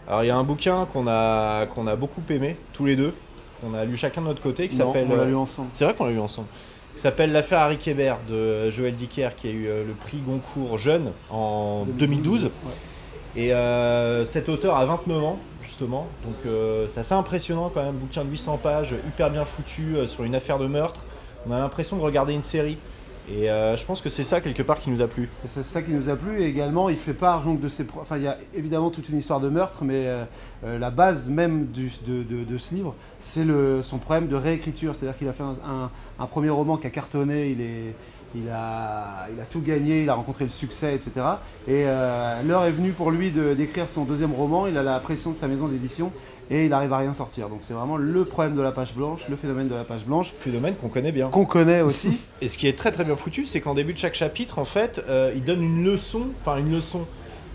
Alors il y a un bouquin qu'on a beaucoup aimé, tous les deux, qu'on a lu chacun de notre côté, qui s'appelle... On l'a lu ensemble. C'est vrai qu'on l'a lu ensemble. Qui s'appelle L'affaire Harry Kéber de Joël Dicker, qui a eu le prix Goncourt jeune en 2012. Ouais. Et cet auteur a 29 ans, justement. Donc c'est assez impressionnant quand même, bouquin de 800 pages, hyper bien foutu sur une affaire de meurtre. On a l'impression de regarder une série. Et je pense que c'est ça quelque part qui nous a plu. Et c'est ça qui nous a plu et également il fait part donc de ses... Enfin il y a évidemment toute une histoire de meurtre mais la base même de ce livre c'est son problème de réécriture. C'est-à-dire qu'il a fait un premier roman qui a cartonné, il a tout gagné, il a rencontré le succès, etc. Et l'heure est venue pour lui d'écrire son deuxième roman, il a la pression de sa maison d'édition et il n'arrive à rien sortir. Donc c'est vraiment le problème de la page blanche, le phénomène de la page blanche. Phénomène qu'on connaît bien. Qu'on connaît aussi. Et ce qui est très très bien foutu, c'est qu'en début de chaque chapitre, en fait, il donne une leçon,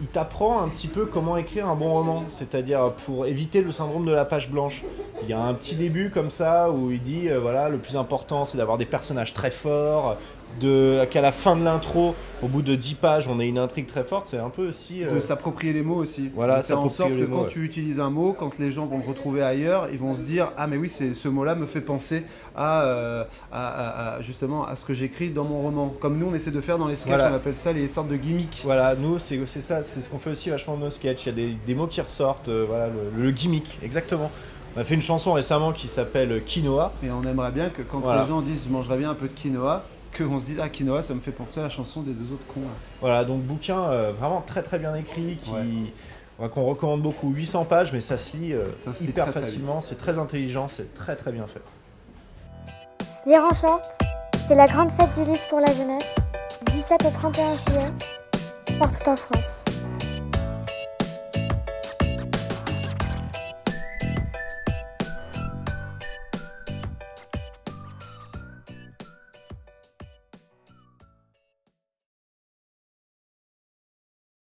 il t'apprend un petit peu comment écrire un bon roman, c'est-à-dire pour éviter le syndrome de la page blanche. Il y a un petit début comme ça où il dit, voilà, le plus important c'est d'avoir des personnages très forts, qu'à la fin de l'intro, au bout de 10 pages, on ait une intrigue très forte, c'est un peu aussi... De s'approprier les mots aussi. Voilà, faire en sorte que quand ouais. tu utilises un mot, quand les gens vont le retrouver ailleurs, ils vont se dire « Ah mais oui, ce mot-là me fait penser justement à ce que j'écris dans mon roman ». Comme nous, on essaie de faire dans les sketchs, Voilà. on appelle ça les sortes de gimmicks. Voilà, nous, c'est ça, c'est ce qu'on fait aussi vachement dans nos sketchs. Il y a des mots qui ressortent, voilà, le gimmick, exactement. On a fait une chanson récemment qui s'appelle Quinoa. Et on aimerait bien que quand Voilà. les gens disent « Je mangerais bien un peu de quinoa », qu'on se dise « Ah, quinoa, ça me fait penser à la chanson des deux autres cons. » Voilà, donc bouquin vraiment très très bien écrit, qu'on recommande beaucoup. 800 pages, mais ça se lit hyper très, très facilement, c'est très intelligent, c'est très très bien fait. Lire en short, c'est la grande fête du livre pour la jeunesse, du 17 au 31 juillet, partout en France.